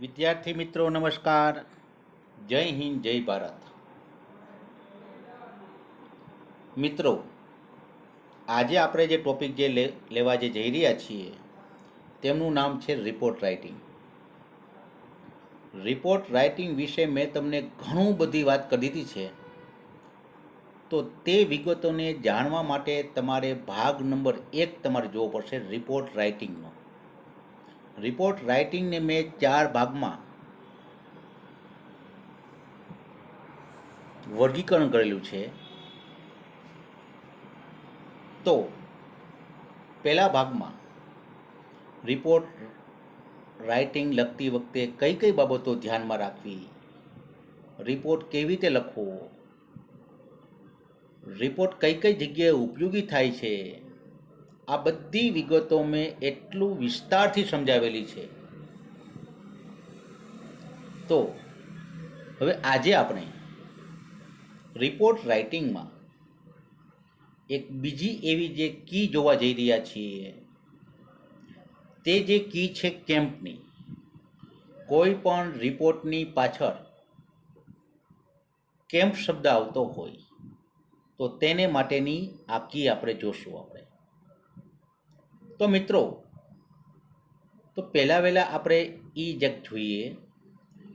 વિદ્યાર્થી મિત્રો નમસ્કાર. જય હિન્દ, જય ભારત. મિત્રો, આજે આપણે જે ટોપિક લેવા જઈ રહ્યા છીએ તેમનું નામ છે રિપોર્ટ રાઇટિંગ. રિપોર્ટ રાઇટિંગ વિશે મેં તમને ઘણું બધી વાત કરી દીધી છે, તો તે વિગતોને જાણવા માટે તમારે ભાગ નંબર 1 તમારે જોવો પડશે રિપોર્ટ રાઇટિંગનો. રિપોર્ટ રાઇટિંગને મેં 4 ભાગમાં વર્ગીકરણ કરેલું છે. તો પહેલા ભાગમાં રિપોર્ટ રાઇટિંગ લખતી વખતે કઈ કઈ બાબતો ધ્યાનમાં રાખવી, રિપોર્ટ કેવી રીતે લખવો, રિપોર્ટ કઈ કઈ જગ્યાએ ઉપયોગી થાય છે, આ બધી વિગતો મેં એટલું વિસ્તારથી સમજાવેલી છે. તો હવે આજે આપણે રિપોર્ટ રાઇટિંગમાં એક બીજી એવી જે કી જોવા જઈ રહ્યા છીએ, તે જે કી છે કેમ્પની. કોઈ પણ રિપોર્ટની પાછળ કેમ્પ શબ્દ આવતો હોય તો તેને માટેની આ કી આપણે જોશું. તો મિત્રો, તો પહેલાં આપણે એ જગ જોઈએ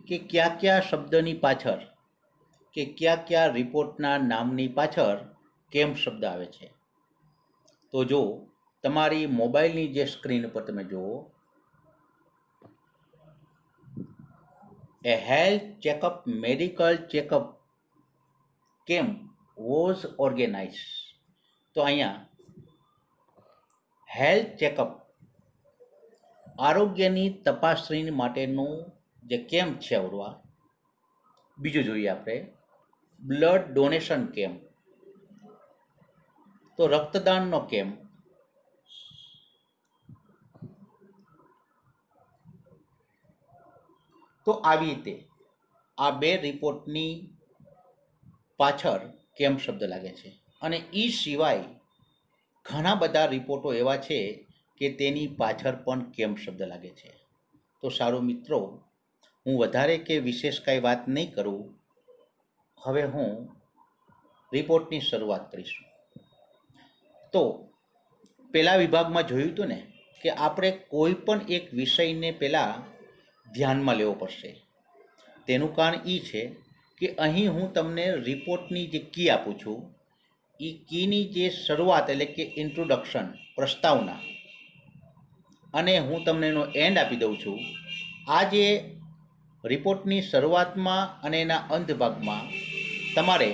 કે કયા કયા શબ્દની પાછળ કે કયા રિપોર્ટના નામની પાછળ કેમ્પ શબ્દ આવે છે. તો જો તમારી મોબાઈલની જે સ્ક્રીન ઉપર તમે જુઓ, a health checkup medical checkup camp was organise. તો અહીંયા હેલ્થ ચેકઅપ આરોગ્યની તપાસણી માટેનું જે કેમ્પ છે અવરવા. બીજું જોઈએ આપણે બ્લડ ડોનેશન કેમ્પ, તો રક્તદાનનો કેમ્પ. તો આવી રીતે આ બે રિપોર્ટની પાછળ કેમ્પ શબ્દ લાગે છે. અને એ સિવાય ઘણા બધા રિપોર્ટો એવા છે કે તેની પાછળ પણ કેમ્પ શબ્દ લાગે છે. તો સારું મિત્રો, હું વધારે કે વિશેષ કાંઈ વાત નહીં કરું. હવે હું રિપોર્ટની શરૂઆત કરીશું. તો પહેલા વિભાગમાં જોયું હતું ને કે આપણે કોઈ પણ એક વિષયને પહેલાં ધ્યાનમાં લેવો પડશે. તેનું કારણ એ છે કે અહીં હું તમને રિપોર્ટની જે કી આપું છું, એ કીની જે શરૂઆત એટલે કે ઇન્ટ્રોડક્શન, પ્રસ્તાવના, અને હું તમને એનો એન્ડ આપી દઉં છું. આ જે રિપોર્ટની શરૂઆતમાં અને એના અંત ભાગમાં તમારે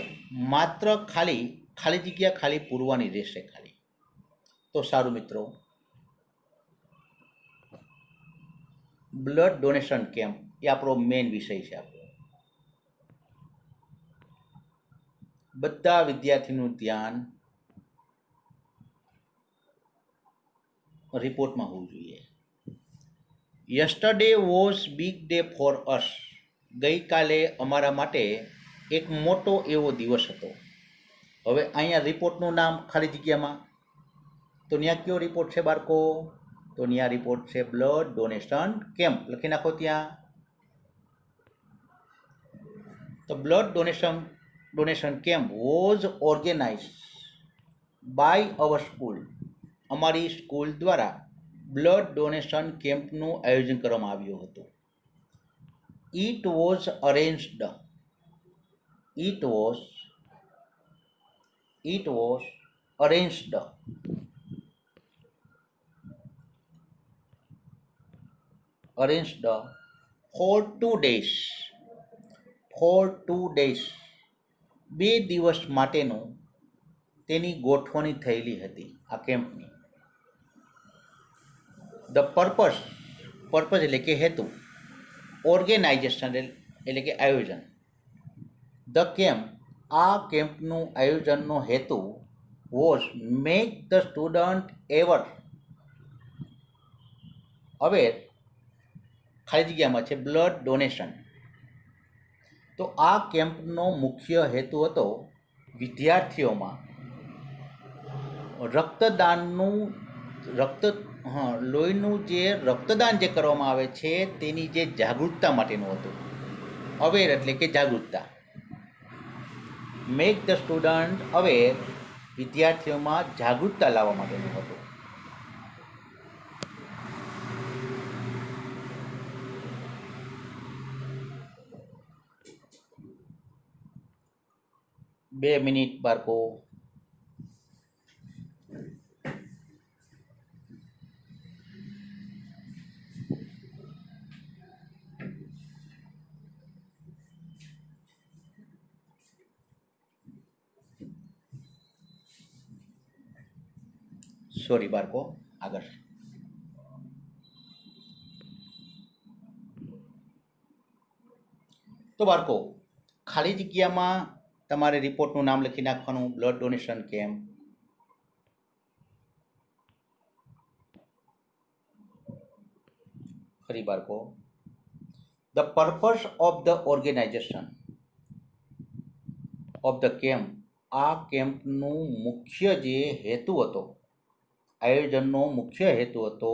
માત્ર ખાલી જગ્યા પૂરવાની રહેશે. તો સારું મિત્રો, બ્લડ ડોનેશન કેમ્પ એ આપણો મેઇન વિષય છે. બધા વિદ્યાર્થીનું ધ્યાન રિપોર્ટમાં હોવું જોઈએ. Yesterday was big day for us. ગઈકાલે અમારા માટે એક મોટો એવો દિવસ હતો. હવે અહીંયા રિપોર્ટનું નામ ખાલી જગ્યામાં, તો ત્યાં કયો રિપોર્ટ છે બાળકો? તો ત્યાં રિપોર્ટ છે બ્લડ ડોનેશન કેમ્પ. લખી નાખો ત્યાં. તો blood donation camp was organize by our school. અમારી સ્કૂલ દ્વારા બ્લડ ડોનેશન કેમ્પનું આયોજન કરવામાં આવ્યું હતું. It was arranged. It was arranged for 2 days. 2 દિવસ માટેનું તેની ગોઠવણી થયેલી હતી આ કેમ્પની. ધ પર્પસ એટલે કે હેતુ, ઓર્ગેનાઇઝેશન એટલે કે આયોજન. ધ કેમ્પ, આ કેમ્પનું આયોજનનો હેતુ was make the student aware. ખાલી જગ્યામાં છે બ્લડ ડોનેશન. તો આ કેમ્પનો મુખ્ય હેતુ હતો વિદ્યાર્થીઓમાં હા, લોહીનું જે રક્તદાન જે કરવામાં આવે છે તેની જે જાગૃતતા માટેનું હતું. અવેર એટલે કે જાગૃતતા. મેક ધ સ્ટુડન્ટ અવેર, વિદ્યાર્થીઓમાં જાગૃતતા લાવવા માટેનું હતું. બે મિનિટ બાળકો. સોરી બાળકો, આગળ. તો બાળકો, ખાલી જગ્યામાં તમારે રિપોર્ટનું નામ લખી નાખવાનું. Blood donation camp. ફરી બાળકો, the purpose of the organization of the camp. આ કેમ્પનું મુખ્ય જે હેતુ હતો, આયોજનનો મુખ્ય હેતુ હતો,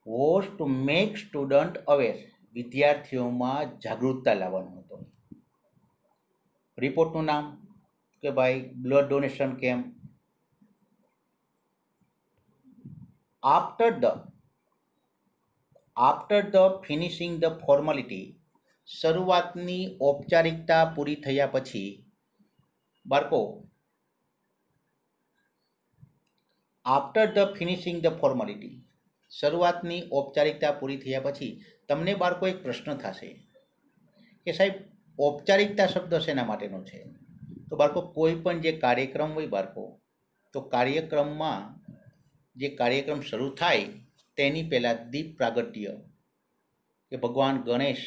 was to make student aware, વિદ્યાર્થીઓમાં જાગૃતતા લાવવાનો હતો. રિપોર્ટનું નામ કે ભાઈ blood donation camp. After the finishing the formality, શરૂઆતની ઔપચારિકતા પૂરી થયા પછી બાળકો, after the finishing the formality, શરૂઆતની ઔપચારિકતા પૂરી થયા પછી તમને બાળકો એક પ્રશ્ન થશે કે સાહેબ ઔપચારિકતા શબ્દ શેના માટેનો છે? તો બાળકો, કોઈ પણ જે કાર્યક્રમ હોય બાળકો, તો કાર્યક્રમમાં જે કાર્યક્રમ શરૂ થાય તેની પહેલાં દીપ પ્રાગટ્ય કે ભગવાન ગણેશ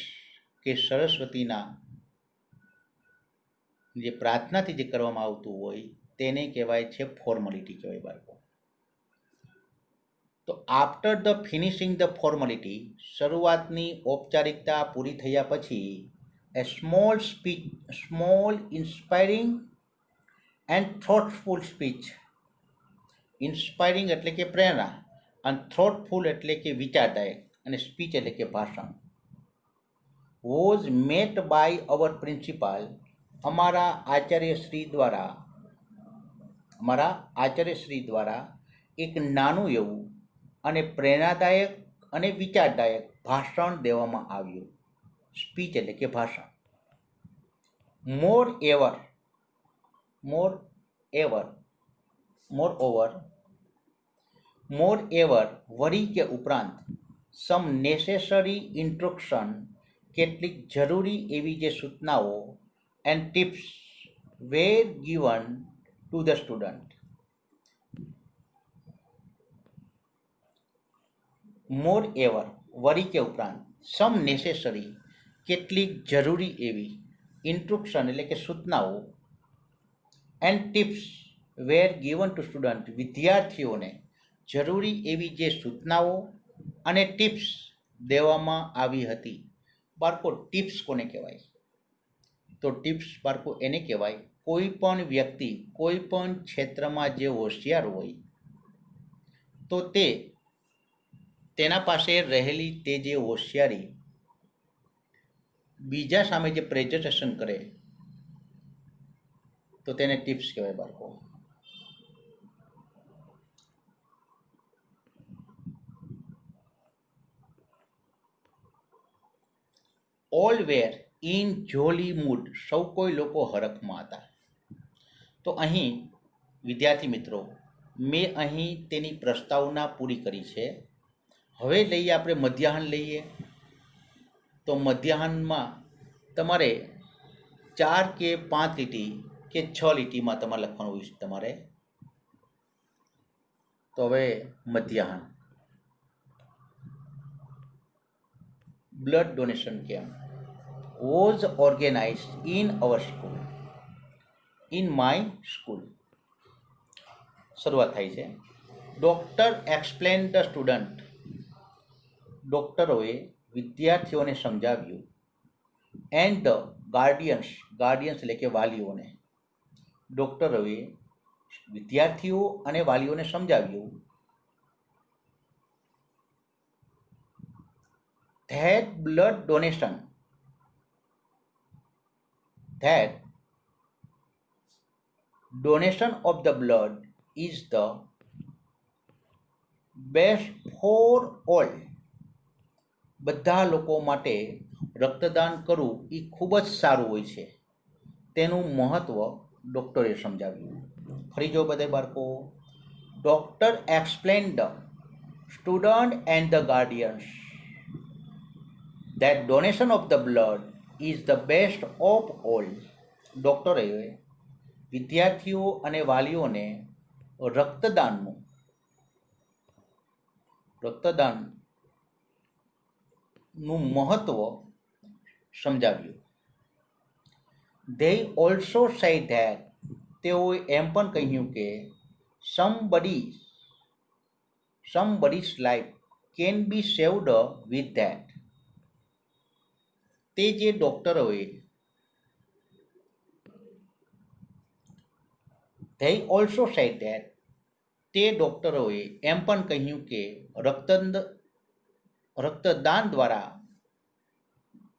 કે સરસ્વતીના જે પ્રાર્થનાથી જે કરવામાં આવતું હોય તેને કહેવાય છે ફોર્માલિટી કહેવાય બાળકો. તો after the finishing the formality, શરૂઆતની ઔપચારિકતા પૂરી થયા પછી a small inspiring and thoughtful speech. Inspiring એટલે કે પ્રેરણા, અને થોટફુલ એટલે કે વિચારદાયક, અને સ્પીચ એટલે કે ભાષણ. Was met by our principal, અમારા આચાર્યશ્રી દ્વારા એક નાનું એવું અને પ્રેરણાદાયક અને વિચારદાયક ભાષણ દેવામાં આવ્યું. સ્પીચ એટલે કે ભાષણ. મોર એવર, વળી કે ઉપરાંત, સમ નેસેસરી ઇન્સ્ટ્રક્શન, કેટલીક જરૂરી એવી જે સૂચનાઓ, and tips were given to the student. Moreover, વળી કે ઉપરાંત, સમ નેસેસરી, કેટલીક જરૂરી એવી, ઇન્સ્ટ્રક્શન એટલે કે સૂચનાઓ, and tips were given to student, વિદ્યાર્થીઓને જરૂરી એવી જે સૂચનાઓ અને ટિપ્સ દેવામાં આવી હતી. બાળકો, ટિપ્સ કોને કહેવાય? તો ટિપ્સ બાળકો એને કહેવાય કોઈ પણ વ્યક્તિ કોઈ પણ ક્ષેત્રમાં જે હોશિયાર હોય તો તેના પાસે રહેલી તે જે હોશિયારી બીજા સામે જે પ્રેઝન્ટેશન કરે તો તેને ટિપ્સ કહેવાય બાળકો. All were in Jolly mood, સૌ કોઈ લોકો હરખમાં હતા. તો અહીં વિદ્યાર્થી મિત્રો, મેં અહીં તેની પ્રસ્તાવના પૂરી કરી છે. હવે લઈએ આપણે મધ્યાહન લઈએ. તો મધ્યાહનમાં તમારે 4 કે 5 લીટી કે 6 લીટીમાં તમારે લખવાનું હોય છે તમારે. તો હવે મધ્યાહન. Blood donation camp was organized in our school, in my school. શરૂઆત થાય છે. ડૉક્ટર એક્સપ્લેન ધ સ્ટુડન્ટ, ડૉક્ટરોએ વિદ્યાર્થીઓને સમજાવ્યું. એન્ડ ધ ગાર્ડિયન્સ એટલે કે વાલીઓને, ડૉક્ટરોએ વિદ્યાર્થીઓ અને વાલીઓને સમજાવ્યું. that blood donation, that donation of the blood is the best for all. બધા લોકો માટે રક્તદાન કરવું એ ખૂબ જ સારું હોય છે. તેનું મહત્ત્વ ડૉક્ટરે સમજાવ્યું. ફરી જો બધે બાળકો, doctor explain the student and the guardians that donation of the blood is the best of all. ડૉક્ટરે વિદ્યાર્થીઓ અને વાલીઓને રક્તદાનનું મહત્ત્વ સમજાવ્યું. They also say that તેઓએ એમ પણ કહ્યું કે somebody's life can be saved with that. તે જે ડૉક્ટરોએ they also say that તે ડૉક્ટરોએ એમ પણ કહ્યું કે રક્તદાન દ્વારા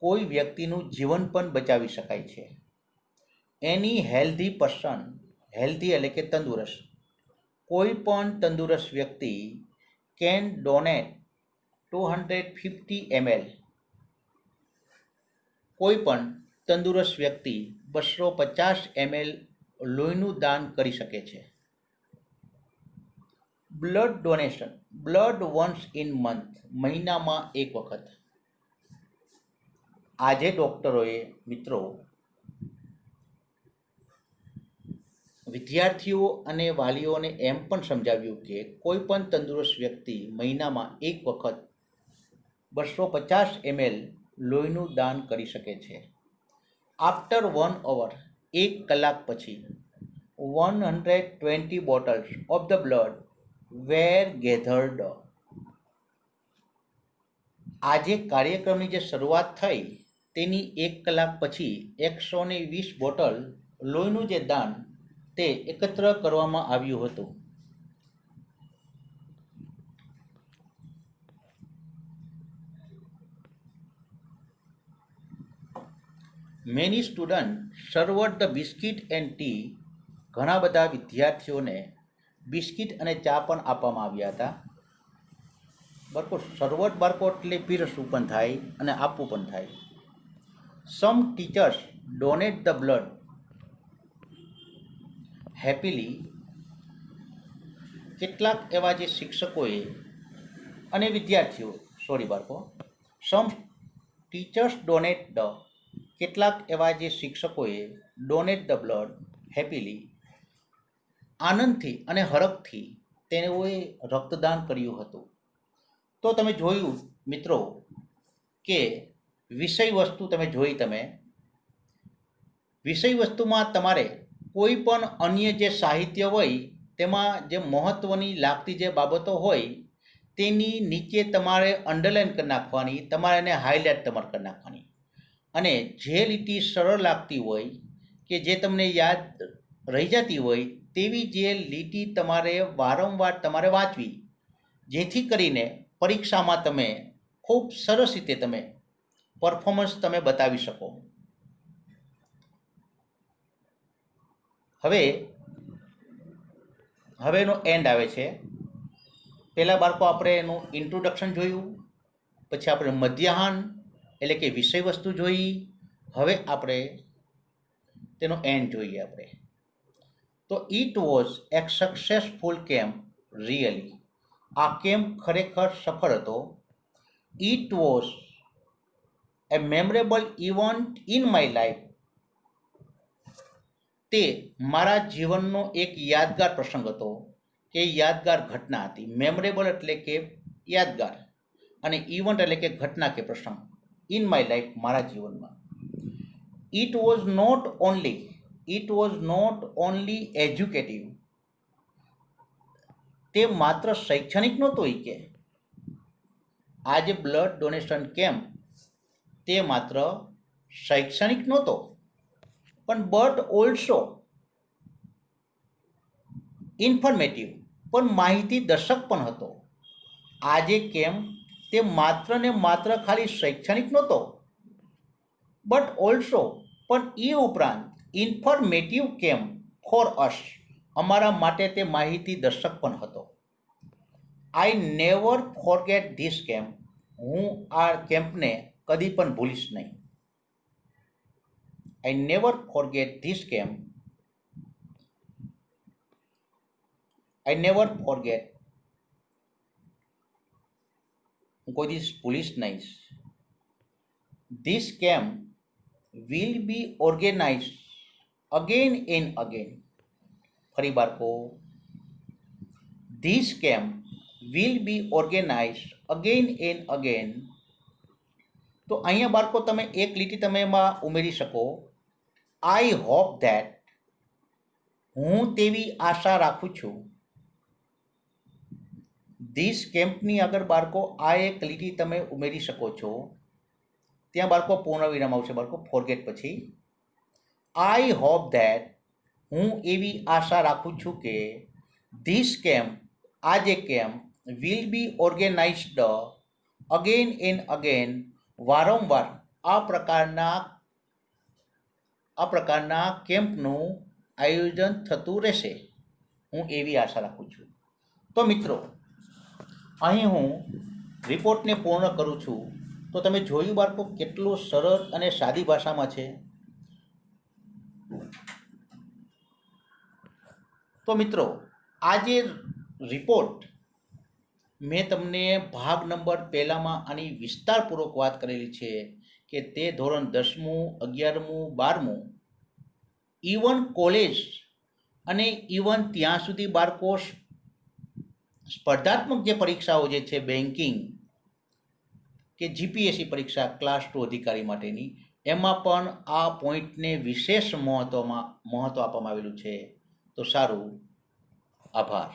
કોઈ વ્યક્તિનું જીવન પણ બચાવી શકાય છે. એની હેલ્ધી પર્સન, હેલ્ધી એટલે કે તંદુરસ્ત, કોઈ પણ તંદુરસ્ત વ્યક્તિ કેન ડોનેટ 250 ml, કોઈ પણ તંદુરસ્ત વ્યક્તિ 250 ml લોહીનું દાન કરી શકે છે. Blood donation, blood once in month, મહિનામાં એક વખત. આજે ડૉક્ટરોએ મિત્રો વિદ્યાર્થીઓ અને વાલીઓને એમ પણ સમજાવ્યું કે કોઈ પણ તંદુરસ્ત વ્યક્તિ મહિનામાં એક વખત 250 ml લોહીનું દાન કરી શકે છે. આફ્ટર 1 hour, 1 કલાક પછી 120 bottles of the blood were gathered. આજે કાર્યક્રમની જે શરૂઆત થઈ તેની 1 કલાક પછી 120 બોટલ લોહીનું જે દાન તે એકત્ર કરવામાં આવ્યું હતું. Many student સર્વડ the biscuit and T. ઘણા બધા વિદ્યાર્થીઓને બિસ્કિટ અને ચા પણ આપવામાં આવ્યા હતા. બાળકો, સર્વડ બાળકો એટલે પીરસવું પણ થાય અને આપવું પણ થાય. Some teachers donate the blood happily. કેટલાક એવા જે શિક્ષકોએ અને વિદ્યાર્થીઓ, સોરી બાળકો, સમ ટીચર્સ ડોનેટ ધ, કેટલાક એવા જે શિક્ષકોએ ડોનેટ ધ બ્લડ હેપીલી, આનંદથી અને હરખથી તેઓએ રક્તદાન કર્યું હતું. તો તમે જોયું મિત્રો કે વિષય વસ્તુ તમે જોઈ, તમે વિષય વસ્તુમાં તમારે કોઈ પણ અન્ય જે સાહિત્ય હોય તેમાં જે મહત્ત્વની લાગતી જે બાબતો હોય તેની નીચે તમારે અંડરલાઇન કરી નાખવાની, તમારે એને હાઇલાઇટ તમારે કરી નાખવાની. અને જે લીટી સરળ લાગતી હોય કે જે તમને યાદ રહી જતી હોય તેવી જે લીટી તમારે વારંવાર તમારે વાંચવી, જેથી કરીને પરીક્ષામાં તમે ખૂબ સરસ રીતે તમે પરફોર્મન્સ તમે બતાવી શકો. હવેનો એન્ડ આવે છે. પહેલાં બાળકો આપણે એનું ઇન્ટ્રોડક્શન જોયું, પછી આપણે મધ્યાહન એટલે કે વિષય વસ્તુ જોઈ. હવે આપણે તેનો એન્ડ જોઈએ આપણે. તો ઇટ વોઝ એક સક્સેસફુલ કેમ્પ રિયલી. આ કેમ્પ ખરેખર સફળ હતો. It was A memorable event in my life. તે મારા જીવનનો એક યાદગાર પ્રસંગ હતો કે યાદગાર ઘટના હતી. મેમરેબલ એટલે કે યાદગાર અને ઇવેન્ટ એટલે કે ઘટના કે પ્રસંગ. ઇન માય લાઈફ, મારા જીવનમાં. It was not only educative. તે માત્ર શૈક્ષણિક નહોતું. કે આ જે બ્લડ ડોનેશન કેમ્પ તે માત્ર શૈક્ષણિક નહોતો, પણ બટ ઓલ્સો ઇન્ફોર્મેટિવ, પણ માહિતી દર્શક પણ હતો. આ જે કેમ્પ તે માત્ર ને માત્ર ખાલી શૈક્ષણિક નહોતો, બટ ઓલ્સો પણ એ ઉપરાંત ઇન્ફોર્મેટિવ કેમ્પ ફોર અસ, અમારા માટે તે માહિતી દર્શક પણ હતો. I never forget this camp, હું આ કેમ્પને કદી પણ ભૂલીશ નહીં. I never forget this camp, I never forget, હું કોઈ દિવસ ભૂલીશ નહીં. This camp will be organize again and again. ફરી બાળકો, this camp will be organize again and again. તો અહીંયા બાળકો તમે એક લીટી તમે એમાં ઉમેરી શકો, આઈ હોપ ધેટ, હું તેવી આશા રાખું છું. ધીસ કેમ્પની આગળ બાળકો આ એક લીટી તમે ઉમેરી શકો છો. ત્યાં બાળકો પૂર્ણ વિરામ આવશે બાળકો ફોરગેટ પછી. આઈ હોપ ધેટ, હું એવી આશા રાખું છું કે ધીસ કેમ્પ, આ જે camp will B organised again and again, વારંવાર આ પ્રકારના કેમ્પનું આયોજન થતું રહેશે. હું એવી આશા રાખું છું. તો મિત્રો, અહીં હું રિપોર્ટને પૂર્ણ કરું છું. તો તમે જોયું બાળકો કેટલું સરળ અને સાદી ભાષામાં છે. તો મિત્રો, આ જે રિપોર્ટ મેં તમને ભાગ નંબર પહેલામાં આની વિસ્તારપૂર્વક વાત કરેલી છે કે તે ધોરણ 10મું, 11મું, 12મું, ઇવન કોલેજ અને ઇવન ત્યાં સુધી બાળકો સ્પર્ધાત્મક જે પરીક્ષાઓ જે છે બેન્કિંગ કે જીપીએસસી પરીક્ષા ક્લાસ 2 અધિકારી માટેની, એમાં પણ આ પોઈન્ટને વિશેષ મહત્વ આપવામાં આવેલું છે. તો સારું, આભાર.